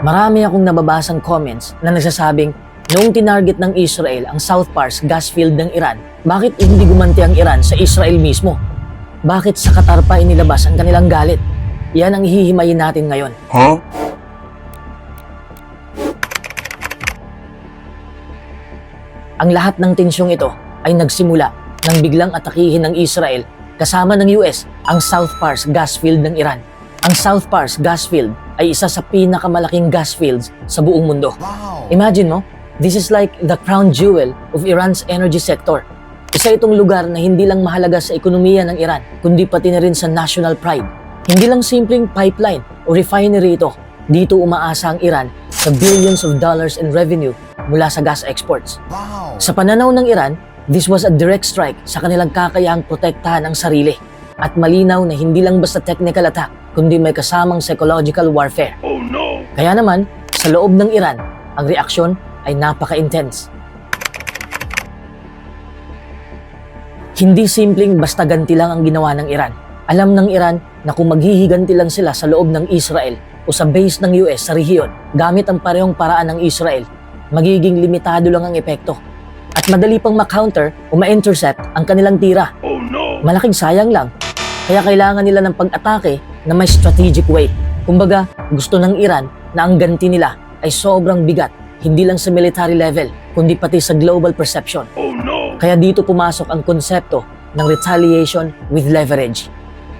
Marami akong nababasang comments na nagsasabing noong tinarget ng Israel ang South Pars gas field ng Iran, bakit hindi gumanti ang Iran sa Israel mismo? Bakit sa Qatar pa inilabas ang kanilang galit? Yan ang hihimayin natin ngayon. Ang lahat ng tensyong ito ay nagsimula nang biglang atakihin ng Israel kasama ng US ang South Pars gas field ng Iran. Ang South Pars gas field ay isa sa pinakamalaking gas fields sa buong mundo. Imagine mo, this is like the crown jewel of Iran's energy sector. Isa itong lugar na hindi lang mahalaga sa ekonomiya ng Iran, kundi pati na rin sa national pride. Hindi lang simpleng pipeline o refinery ito. Dito umaasa ang Iran sa billions of dollars in revenue mula sa gas exports. Sa pananaw ng Iran, this was a direct strike sa kanilang kakayahang protektahan ang sarili. At malinaw na hindi lang basta technical attack, kundi may kasamang psychological warfare. Kaya naman, sa loob ng Iran, ang reaksyon ay napaka-intense. Hindi simpleng basta ganti lang ang ginawa ng Iran. Alam ng Iran na kung maghihiganti lang sila sa loob ng Israel o sa base ng US sa rehiyon, gamit ang parehong paraan ng Israel, magiging limitado lang ang epekto. At madali pang ma-counter o ma-intercept ang kanilang tira. Malaking sayang lang. Kaya kailangan nila ng pag-atake na may strategic weight. Kumbaga, gusto ng Iran na ang ganti nila ay sobrang bigat, hindi lang sa military level, kundi pati sa global perception. Kaya dito pumasok ang konsepto ng retaliation with leverage.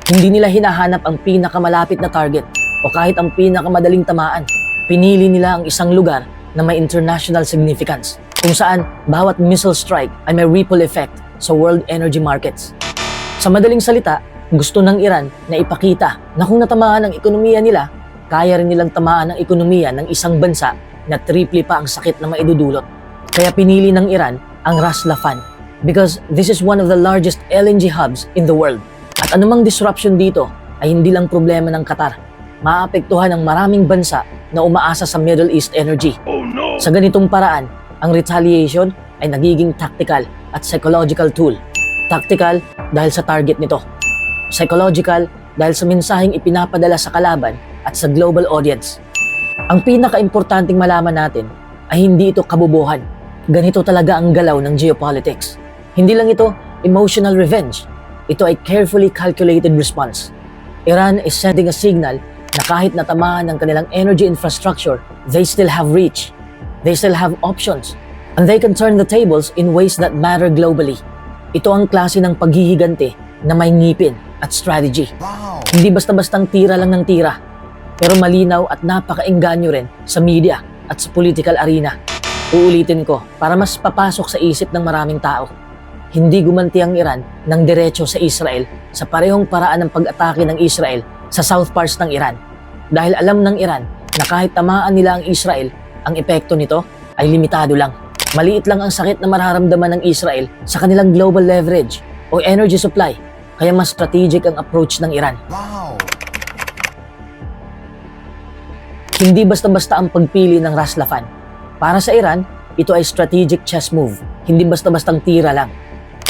Hindi nila hinahanap ang pinakamalapit na target o kahit ang pinakamadaling tamaan. Pinili nila ang isang lugar na may international significance, kung saan bawat missile strike ay may ripple effect sa world energy markets. Sa madaling salita, gusto ng Iran na ipakita na kung natamaan ang ekonomiya nila, kaya rin nilang tamaan ang ekonomiya ng isang bansa na triple pa ang sakit na maidudulot. Kaya pinili ng Iran ang Ras Laffan because this is one of the largest LNG hubs in the world. At anumang disruption dito ay hindi lang problema ng Qatar. Maapektuhan ang maraming bansa na umaasa sa Middle East energy. Sa ganitong paraan, ang retaliation ay nagiging tactical at psychological tool. Tactical dahil sa target nito. Psychological dahil sa mensaheng ipinapadala sa kalaban at sa global audience. Ang pinaka-importanting malaman natin ay hindi ito kabubuhan. Ganito talaga ang galaw ng geopolitics. Hindi lang ito emotional revenge. Ito ay carefully calculated response. Iran is sending a signal na kahit natamaan ng kanilang energy infrastructure, they still have reach. They still have options. And they can turn the tables in ways that matter globally. Ito ang klase ng paghihiganti na may ngipin at strategy. Hindi basta-bastang tira lang ng tira, pero malinaw at napaka-engganyo rin sa media at sa political arena. Uulitin ko para mas papasok sa isip ng maraming tao. Hindi gumanti ang Iran ng diretso sa Israel sa parehong paraan ng pag-atake ng Israel sa South Pars ng Iran. Dahil alam ng Iran na kahit tamaan nila ang Israel, ang epekto nito ay limitado lang. Maliit lang ang sakit na mararamdaman ng Israel sa kanilang global leverage o energy supply, kaya mas strategic ang approach ng Iran. Hindi basta-basta ang pagpili ng Ras Laffan. Para sa Iran, ito ay strategic chess move, hindi basta-bastang tira lang.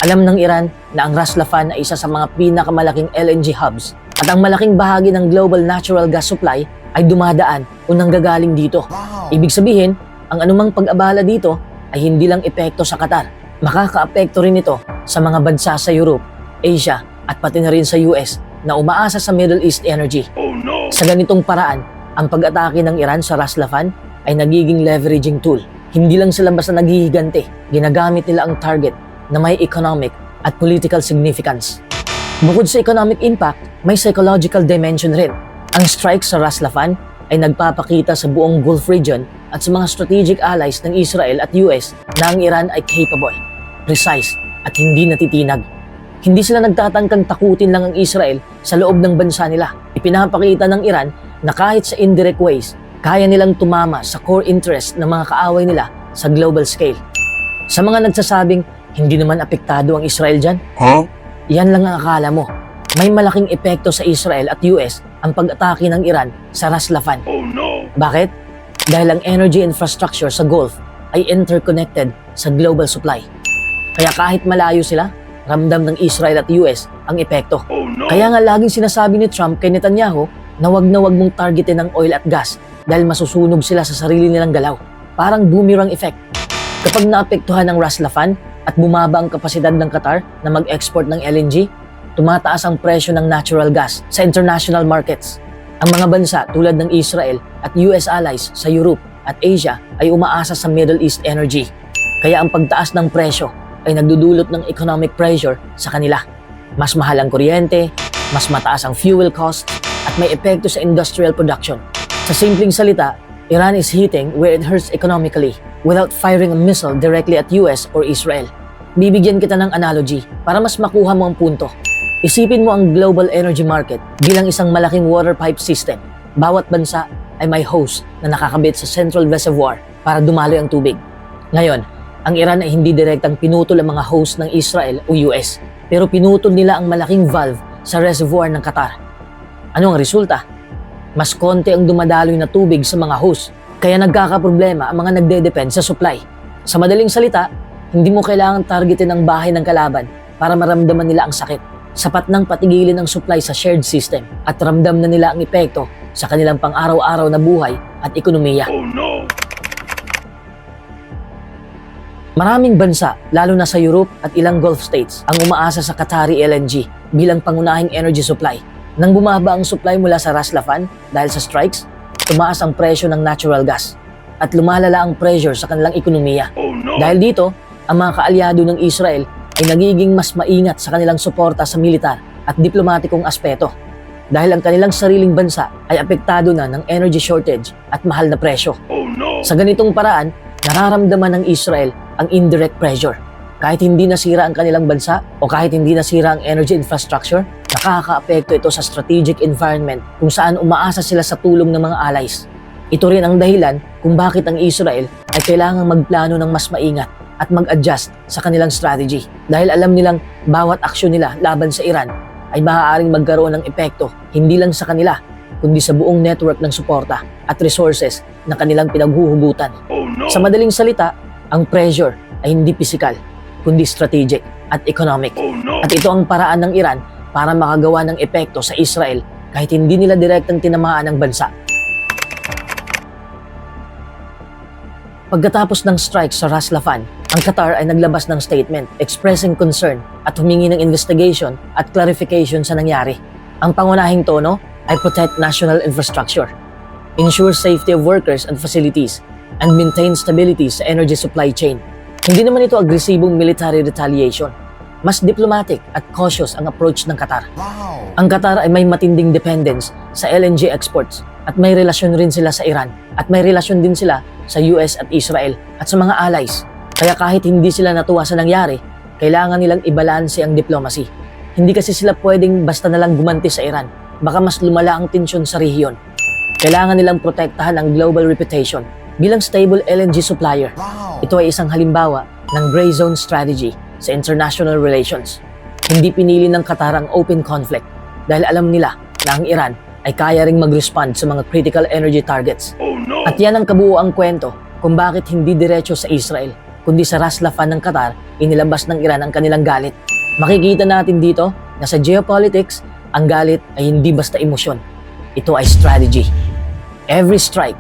Alam ng Iran na ang Ras Laffan ay isa sa mga pinakamalaking LNG hubs at ang malaking bahagi ng global natural gas supply ay dumadaan o nanggagaling dito. Ibig sabihin, ang anumang pag-abala dito ay hindi lang epekto sa Qatar. Makaka-apekto rin ito sa mga bansa sa Europe, Asia at pati na rin sa US na umaasa sa Middle East energy. Sa ganitong paraan, ang pag-atake ng Iran sa Ras Laffan ay nagiging leveraging tool. Hindi lang sila basta naghihiganti, ginagamit nila ang target na may economic at political significance. Bukod sa economic impact, may psychological dimension rin. Ang strike sa Ras Laffan ay nagpapakita sa buong Gulf region at sa mga strategic allies ng Israel at US na ang Iran ay capable, precise at hindi natitinag. Hindi sila nagtatangkang takutin lang ang Israel sa loob ng bansa nila. Ipinapakita ng Iran na kahit sa indirect ways, kaya nilang tumama sa core interest ng mga kaaway nila sa global scale. Sa mga nagsasabing, hindi naman apektado ang Israel dyan? Yan lang ang akala mo. May malaking epekto sa Israel at US ang pag-atake ng Iran sa Ras Laffan. Bakit? Dahil ang energy infrastructure sa Gulf ay interconnected sa global supply. Kaya kahit malayo sila, ramdam ng Israel at US ang epekto. Kaya nga laging sinasabi ni Trump kay Netanyahu na wag mong targetin ng oil at gas dahil masusunog sila sa sarili nilang galaw. Parang boomerang effect. Kapag naapektuhan ng Ras Laffan at bumaba ang kapasidad ng Qatar na mag-export ng LNG, tumataas ang presyo ng natural gas sa international markets. Ang mga bansa tulad ng Israel at US allies sa Europe at Asia ay umaasa sa Middle East energy. Kaya ang pagtaas ng presyo ay nagdudulot ng economic pressure sa kanila. Mas mahal ang kuryente, mas mataas ang fuel cost, at may epekto sa industrial production. Sa simpleng salita, Iran is hitting where it hurts economically without firing a missile directly at US or Israel. Bibigyan kita ng analogy para mas makuha mo ang punto. Isipin mo ang global energy market bilang isang malaking water pipe system. Bawat bansa ay may hose na nakakabit sa central reservoir para dumaloy ang tubig. Ngayon, ang Iran ay hindi direktang pinutol ang mga hose ng Israel o US, pero pinutol nila ang malaking valve sa reservoir ng Qatar. Ano ang resulta? Mas konti ang dumadaloy na tubig sa mga hose, kaya nagkakaproblema ang mga nagde-depend sa supply. Sa madaling salita, hindi mo kailangan targetin ang bahay ng kalaban para maramdaman nila ang sakit. Sapat nang patigilin ang supply sa shared system at ramdam na nila ang epekto sa kanilang pang-araw-araw na buhay at ekonomiya. Oh no! Maraming bansa, lalo na sa Europe at ilang Gulf states, ang umaasa sa Qatari LNG bilang pangunahing energy supply. Nang bumaba ang supply mula sa Ras Laffan dahil sa strikes, tumaas ang presyo ng natural gas at lumalala ang pressure sa kanilang ekonomiya. Oh no! Dahil dito, ang mga kaalyado ng Israel ay nagiging mas maingat sa kanilang suporta sa militar at diplomatikong aspeto. Dahil ang kanilang sariling bansa ay apektado na ng energy shortage at mahal na presyo. Oh no! Sa ganitong paraan, nararamdaman ng Israel ang indirect pressure. Kahit hindi nasira ang kanilang bansa o kahit hindi nasira ang energy infrastructure, nakakaapekto ito sa strategic environment kung saan umaasa sila sa tulong ng mga allies. Ito rin ang dahilan kung bakit ang Israel ay kailangang magplano ng mas maingat at mag-adjust sa kanilang strategy. Dahil alam nilang bawat aksyon nila laban sa Iran ay maaaring magkaroon ng epekto hindi lang sa kanila, kundi sa buong network ng suporta at resources na kanilang pinaghuhugutan. Oh no! Sa madaling salita, ang pressure ay hindi physical, kundi strategic at economic. Oh no! At ito ang paraan ng Iran para makagawa ng epekto sa Israel kahit hindi nila direktang tinamaan ang bansa. Pagkatapos ng strike sa Ras Laffan, ang Qatar ay naglabas ng statement expressing concern at humingi ng investigation at clarification sa nangyari. Ang pangunahing tono ay protect national infrastructure, ensure safety of workers and facilities, and maintain stability sa energy supply chain. Hindi naman ito agresibong military retaliation. Mas diplomatic at cautious ang approach ng Qatar. Wow! Ang Qatar ay may matinding dependence sa LNG exports at may relasyon rin sila sa Iran at may relasyon din sila sa US at Israel at sa mga allies. Kaya kahit hindi sila natuwa sa nangyari, kailangan nilang ibalanse ang diplomacy. Hindi kasi sila pwedeng basta nalang gumanti sa Iran. Baka mas lumala ang tensyon sa rehiyon. Kailangan nilang protektahan ang global reputation bilang stable LNG supplier. Wow! Ito ay isang halimbawa ng gray zone strategy sa international relations. Hindi pinili ng Qatar ang open conflict dahil alam nila na ang Iran ay kaya ring mag-respond sa mga critical energy targets. Oh no! At yan ang kabuuang kwento kung bakit hindi diretso sa Israel, kundi sa Ras Laffan ng Qatar, inilabas ng Iran ang kanilang galit. Makikita natin dito na sa geopolitics, ang galit ay hindi basta emosyon. Ito ay strategy. Every strike,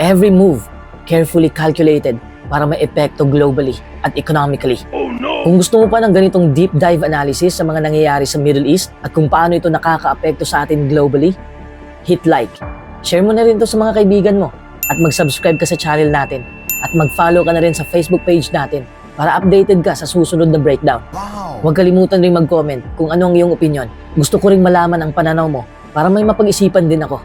every move, carefully calculated para may epekto globally at economically. Oh no! Kung gusto mo pa ng ganitong deep dive analysis sa mga nangyayari sa Middle East at kung paano ito nakakaapekto sa atin globally, hit like. Share mo na rin ito sa mga kaibigan mo at mag-subscribe ka sa channel natin at mag-follow ka na rin sa Facebook page natin para updated ka sa susunod na breakdown. Wow! Huwag kalimutan rin mag-comment kung ano ang iyong opinion. Gusto ko ring malaman ang pananaw mo para may mapag-isipan din ako.